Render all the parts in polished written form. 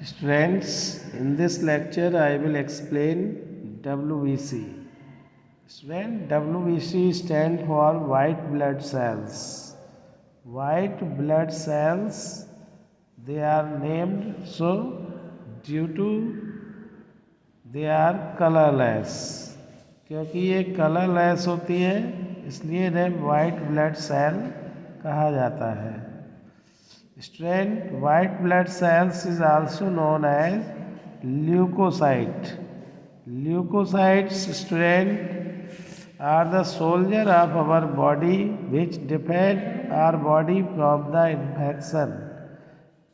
Students, in this lecture I will explain WBC. Student, WBC stand for white blood cells. White blood cells, they are named so due to they are colorless. क्योंकि ये colourless होती है इसलिए इन्हें white blood cell कहा जाता है. Student, white blood cells is also known as leukocyte. Leukocytes, student, are the soldier of our body which defend our body from the infection.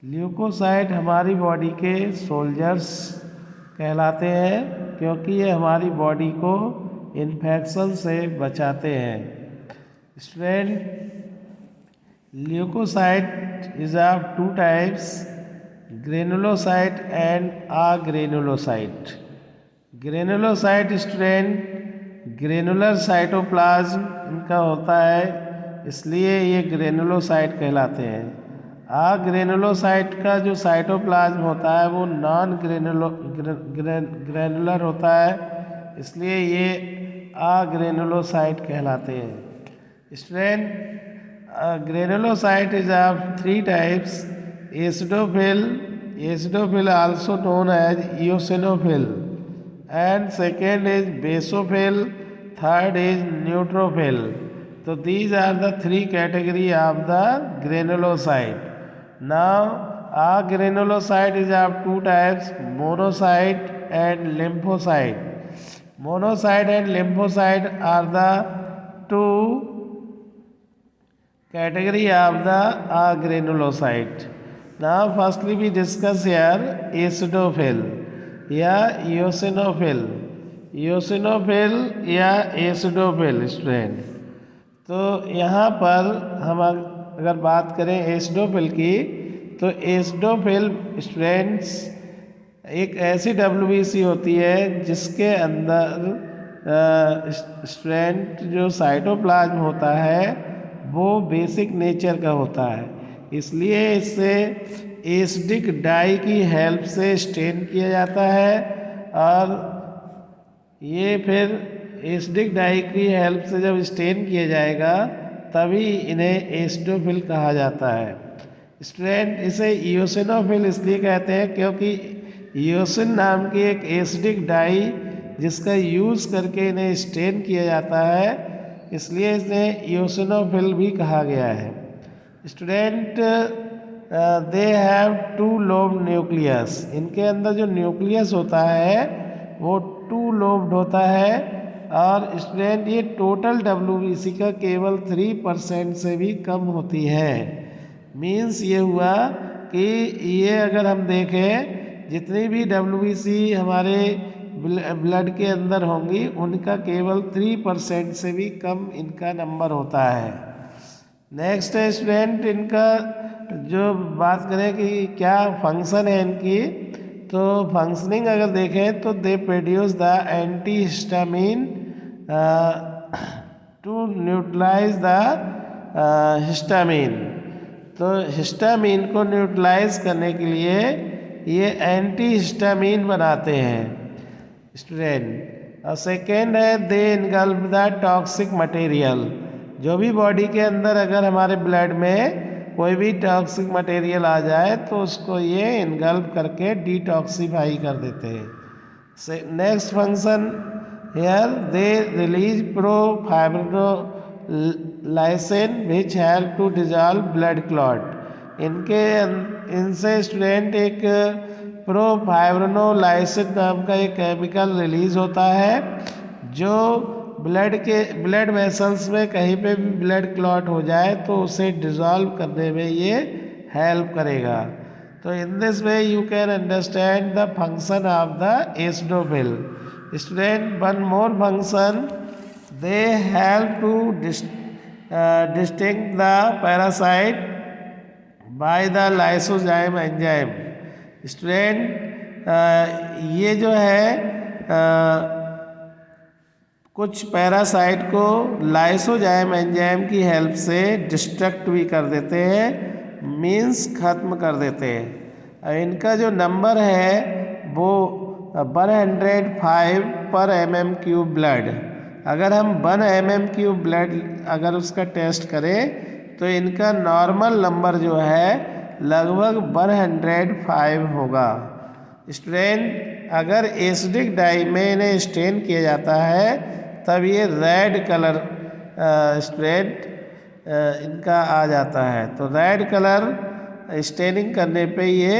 Leucocyte हमारी बॉडी के सोल्जर्स कहलाते हैं क्योंकि ये हमारी बॉडी को इन्फेक्शन से बचाते हैं. Student, leukocyte is of two types, granulocyte and agranulocyte. Granulocyte, student, granular cytoplasm इनका होता है इसलिए ये ग्रेनुलोसाइट कहलाते हैं. ग्रेनुलोसाइट का जो साइटोप्लाज्म होता है वो नॉन ग्रेनुलर होता है इसलिए ये अग्रेनुलोसाइट कहलाते हैं. Student, granulocyte is of three types, acidophil also known as eosinophil, and second is basophil, third is neutrophil. So these are the three category of the granulocyte. Now granulocyte is of two types, monocyte and lymphocyte. Monocyte and lymphocyte are the two category of the granulocyte. Now firstly we discuss here acidophil या eosinophil. eosinophil या acidophil student. तो यहाँ पर हम अगर बात करें acidophil की तो एसिडोफिल स्टूडेंट्स एक ऐसी WBC होती है जिसके अंदर स्टूडेंट जो साइटोप्लाज्म होता है वो बेसिक नेचर का होता है इसलिए इसे एसिडिक डाई की हेल्प से स्टेन किया जाता है और ये फिर एसिडिक डाई की हेल्प से जब स्टेन किया जाएगा तभी इन्हें एसिडोफिल कहा जाता है. स्टूडेंट, इसे इओसिनोफिल इसलिए कहते हैं क्योंकि इओसिन नाम की एक एसिडिक डाई जिसका यूज़ करके इन्हें स्टेन किया जाता है इसलिए इन्हें इओसिनोफिल भी कहा गया है. Student, they have two lobe nucleus. इनके अंदर जो न्यूक्लियस होता है वो टू लोब्ड होता है और स्टूडेंट ये टोटल WBC का केवल 3% से भी कम होती है. मीन्स ये हुआ कि ये अगर हम देखें जितनी भी WBC हमारे ब्लड के अंदर होंगी उनका केवल 3% से भी कम इनका नंबर होता है. नेक्स्ट है स्टूडेंट, इनका जो बात करें कि क्या फंक्शन है इनकी तो फंक्शनिंग अगर देखें तो they produce the antihistamine to neutralise the histamine. तो हिस्टामिन को न्यूट्रलाइज करने के लिए ये एंटीहिस्टामिन बनाते हैं स्टूडेंट. और सेकेंड है दे इनगल्फ द टॉक्सिक मटेरियल. जो भी बॉडी के अंदर अगर हमारे ब्लड में कोई भी टॉक्सिक मटेरियल आ जाए तो उसको ये इनगल्फ करके डिटॉक्सीफाई कर देते हैं. Next function here they release profibrinolysin which help to dissolve blood clot. इनसे स्टूडेंट एक प्रोफाइब्रिनोलाइसिन नाम का एक केमिकल रिलीज होता है जो ब्लड वेसल्स में कहीं पे भी ब्लड क्लॉट हो जाए तो उसे डिज़ोल्व करने में ये हेल्प करेगा. तो in this way you can understand the function of the acidophil. Student, one more function, they help two distinct the parasite by the lysozyme enzyme. Student, ये जो है कुछ पैरासाइट को लाइसोजाइम एंजाइम की हेल्प से destruct भी कर देते हैं, मीन्स खत्म कर देते हैं. इनका जो नंबर है वो 105 पर mm³ ब्लड। अगर हम 1 mm³ ब्लड अगर उसका टेस्ट करें तो इनका नॉर्मल नंबर जो है लगभग 105 होगा। स्टूडेंट अगर एसिडिक डाई में इन्हें स्टेन किया जाता है तब ये रेड कलर स्टूडेंट इनका आ जाता है। तो रेड कलर स्टेनिंग करने पे ये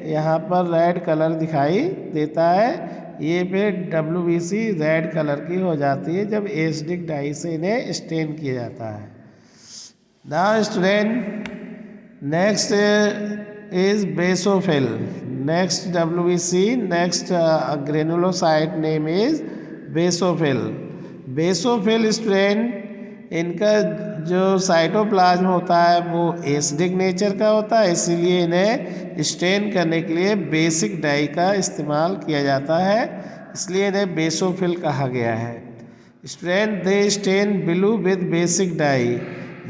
यहाँ पर रेड कलर दिखाई देता है। ये फिर WBC रेड कलर की हो जाती है जब एसिडिक डाई से इन्हें स्टेन किया जाता है। Now student next is basophil. Next WBC next granulocyte name is basophil. Basophil student इनका जो साइटोप्लाज्म होता है वो एसिडिक नेचर का होता है, इसीलिए इन्हें स्टेन करने के लिए बेसिक डाई का इस्तेमाल किया जाता है, इसलिए इन्हें बेसोफिल कहा गया है। Student they stain blue with basic dye.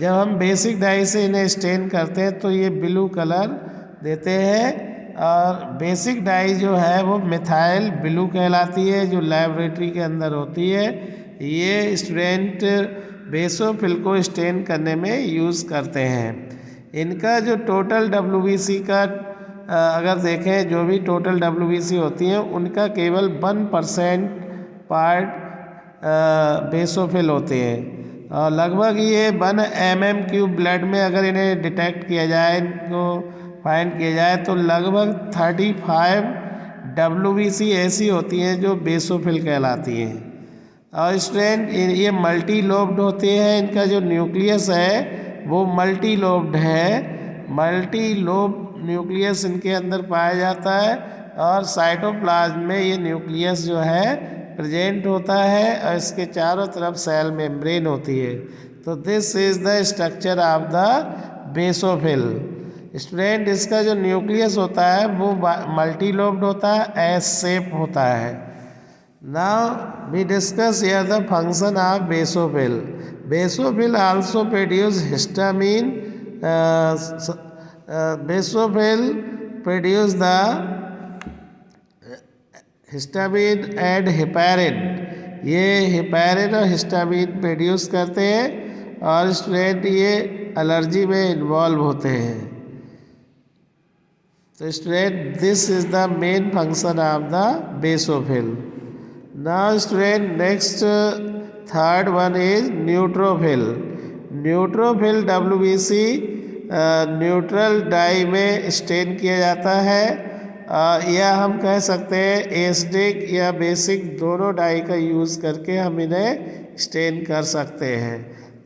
जब हम बेसिक डाई से इन्हें स्टेन करते हैं तो ये ब्लू कलर देते हैं। और बेसिक डाई जो है वो मिथाइल ब्लू कहलाती है जो लेबोरेटरी के अंदर होती है। ये स्टूडेंट बेसोफिल को स्टेन करने में यूज़ करते हैं। इनका जो टोटल WBC का अगर देखें जो भी टोटल WBC होती हैं उनका केवल 1% पार्ट बेसोफिल होते हैं। और लगभग ये 1 mm³ ब्लड में अगर इन्हें डिटेक्ट किया जाए, इनको फाइंड किया जाए तो लगभग 35 WBC ऐसी होती हैं जो बेसोफिल कहलाती हैं। और स्टूडेंट ये मल्टी लोब्ड होते हैं। इनका जो न्यूक्लियस है वो मल्टी लोब्ड है। मल्टी लोब न्यूक्लियस इनके अंदर पाया जाता है और साइटोप्लाज्म में ये न्यूक्लियस जो है प्रेजेंट होता है और इसके चारों तरफ सेल मेम्ब्रेन होती है। तो this is the structure of the basophil. Student इसका जो न्यूक्लियस होता है वो मल्टी लोब्ड होता है, एस शेप होता है। Now we discuss here the function of basophil. Basophil also produce histamine. Basophil produce the histamine and heparin. ये heparin और histamine प्रोड्यूस करते हैं और स्टूडेंट ये एलर्जी में इन्वॉल्व होते हैं। तो student this is the main function of the basophil. Now student next third one is neutrophil. Neutrophil WBC neutral dye में स्टेन किया जाता है या हम कह सकते हैं एसिडिक या बेसिक दोनों डाई का यूज़ करके हम इन्हें स्टेन कर सकते हैं।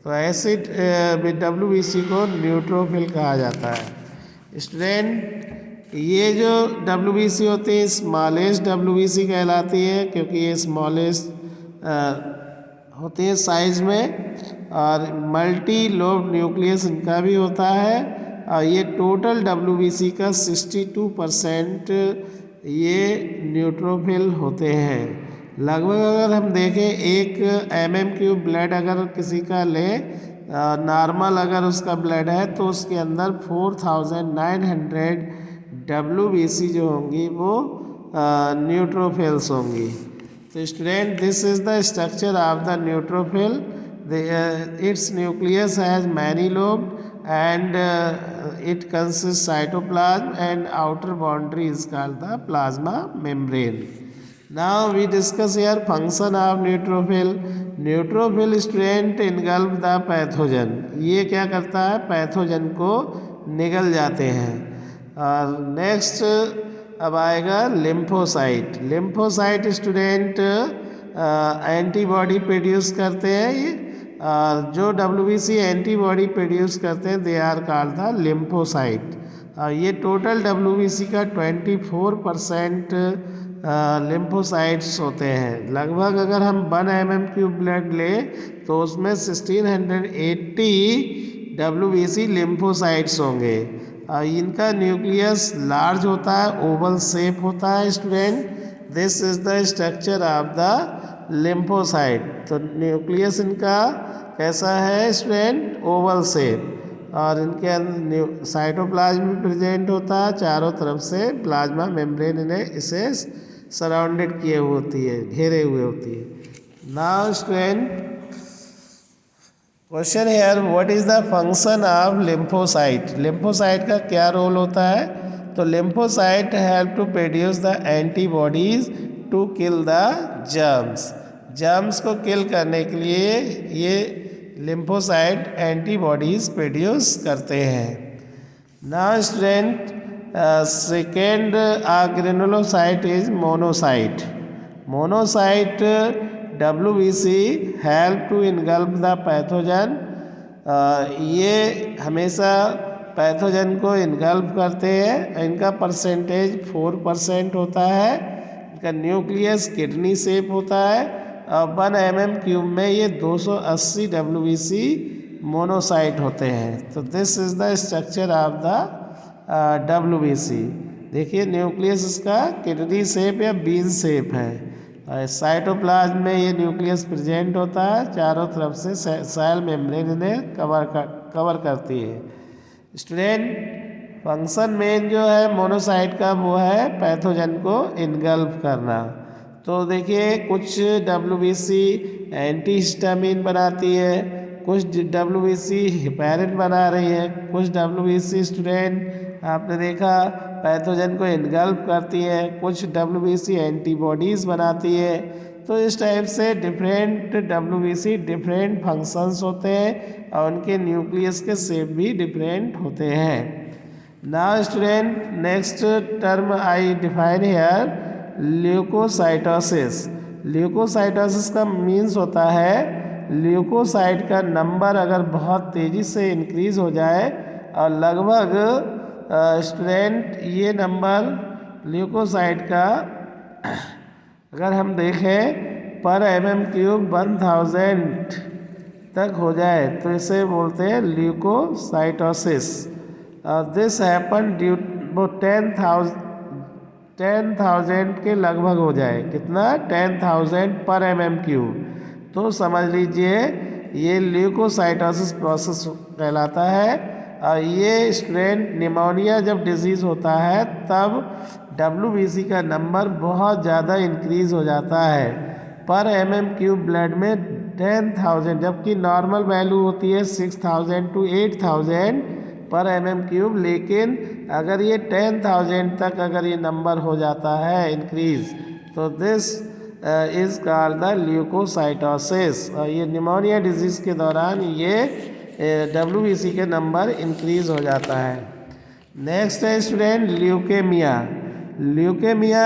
तो एसिड WBC को न्यूट्रोफिल कहा जाता है। स्टूडेंट ये जो WBC होती है स्मॉलेस्ट WBC कहलाती है क्योंकि ये स्मॉलेस्ट होती है साइज में और मल्टी लोब न्यूक्लियस इनका भी होता है। और ये टोटल WBC का 62% ये न्यूट्रोफिल होते हैं। लगभग अगर हम देखें 1 mm³ ब्लड अगर किसी का ले नॉर्मल अगर उसका ब्लड है तो उसके अंदर 4900 WBC जो होंगी वो न्यूट्रोफिल्स होंगी। तो student this is the structure of the neutrophil. Its nucleus has many lobe and it consist cytoplasm and outer boundary is called the plasma membrane. Now we discuss here function of neutrophil. Neutrophil student engulf the pathogen. ये क्या करता है pathogen को निगल जाते हैं। और next अब आएगा lymphocyte. Lymphocyte student antibody produce करते हैं ये और जो WBC एंटीबॉडी प्रोड्यूस करते हैं they are called the lymphocyte. ये टोटल WBC का 24% लिम्फोसाइट्स होते हैं। लगभग अगर हम 1 mm³ ब्लड ले तो उसमें 1680 WBC लिम्फोसाइट्स होंगे। इनका न्यूक्लियस लार्ज होता है, ओवल शेप होता है। Student this is the structure of the lymphocyte. तो न्यूक्लियस इनका कैसा है स्टूडेंट ओवल शेप। और इनके साइटोप्लाज्म भी प्रेजेंट होता है, चारों तरफ से प्लाज्मा मेम्ब्रेन इन्हें इसे सराउंडेड किए हुए होती है, घेरे हुए होती है। Now student, question here, what is the function of lymphocyte? Lymphocyte का क्या रोल होता है? तो lymphocyte help to produce the antibodies to kill the germs. Germs को किल करने के लिए ये लिम्फोसाइट एंटीबॉडीज प्रोड्यूस करते हैं। Now student, second granulocyte is monocyte. Monocyte WBC help to engulf the pathogen. ये हमेशा पैथोजन को इनगल्फ करते हैं। इनका परसेंटेज 4% होता है। इनका न्यूक्लियस किडनी शेप होता है। 1 mm³ में ये 280 WBC मोनोसाइट होते हैं। तो this is the structure of the WBC। देखिए न्यूक्लियस इसका किडनी शेप या बीन शेप है। साइटोप्लाज्म में ये न्यूक्लियस प्रेजेंट होता है, चारों तरफ से सेल मेम्ब्रेन इन्हें कवर करती है। स्टूडेंट, फंक्शन मेन जो है मोनोसाइट का वो है पैथोजन को इनगल्फ करना। तो देखिए कुछ WBC एंटीहिस्टामिन बनाती है, कुछ WBC हेपेरिन बना रही है, कुछ WBC स्टूडेंट आपने देखा पैथोजन को इनगल्फ करती है, कुछ WBC एंटीबॉडीज़ बनाती है। तो इस टाइप से डिफरेंट WBC डिफरेंट फंक्शंस होते हैं और उनके न्यूक्लियस के शेप भी डिफरेंट होते हैं। Now student, next term I define here, leucocytosis. Leucocytosis का मीन्स होता है ल्यूकोसाइट का नंबर अगर बहुत तेज़ी से इंक्रीज़ हो जाए और लगभग स्टूडेंट ये नंबर ल्यूकोसाइट का अगर हम देखें पर mm³ 1000 तक हो जाए तो इसे बोलते हैं ल्यूकोसाइटोसिस। दिस हैपन ड्यू 10,000 के लगभग हो जाए, कितना 10,000 पर mm³। तो समझ लीजिए ये ल्यूकोसाइटोसिस प्रोसेस कहलाता है। और ये स्टूडेंट निमोनिया जब डिजीज़ होता है तब WBC का नंबर बहुत ज़्यादा इंक्रीज़ हो जाता है पर mm³ ब्लड में 10,000, जबकि नॉर्मल वैल्यू होती है 6,000 to 8,000 पर mm³। लेकिन अगर ये 10,000 तक अगर ये नंबर हो जाता है इंक्रीज़, तो this is called the leucocytosis. और ये निमोनिया डिजीज़ के दौरान ये WBC के नंबर इंक्रीज़ हो जाता है। नेक्स्ट है student leukaemia. Leukaemia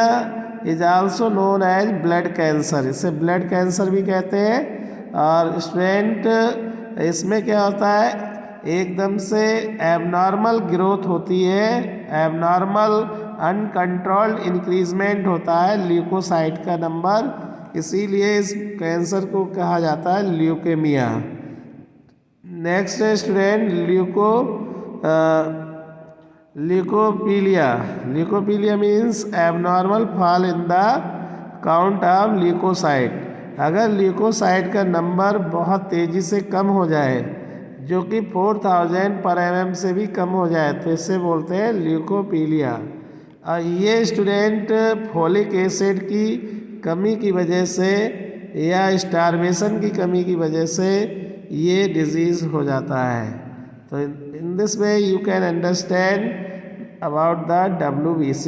is also known as blood cancer, इसे ब्लड कैंसर भी कहते हैं। और स्टूडेंट इसमें क्या होता है, एकदम से एबनॉर्मल ग्रोथ होती है, एबनॉर्मल अनकंट्रोल्ड इंक्रीजमेंट होता है ल्यूकोसाइट का नंबर, इसीलिए इस कैंसर को कहा जाता है ल्यूकेमिया। नेक्स्ट है student leucopenia. Leucopenia means abnormal fall in the count of leucocyte. अगर ल्यूकोसाइट का नंबर बहुत तेज़ी से कम हो जाए, जो कि 4,000 पर mm से भी कम हो जाए, तो इसे बोलते हैं ल्यूकोपीलिया। और ये स्टूडेंट फोलिक एसिड की कमी की वजह से या स्टारवेशन की कमी की वजह से ये डिजीज़ हो जाता है। तो in this way you can understand about the WBC।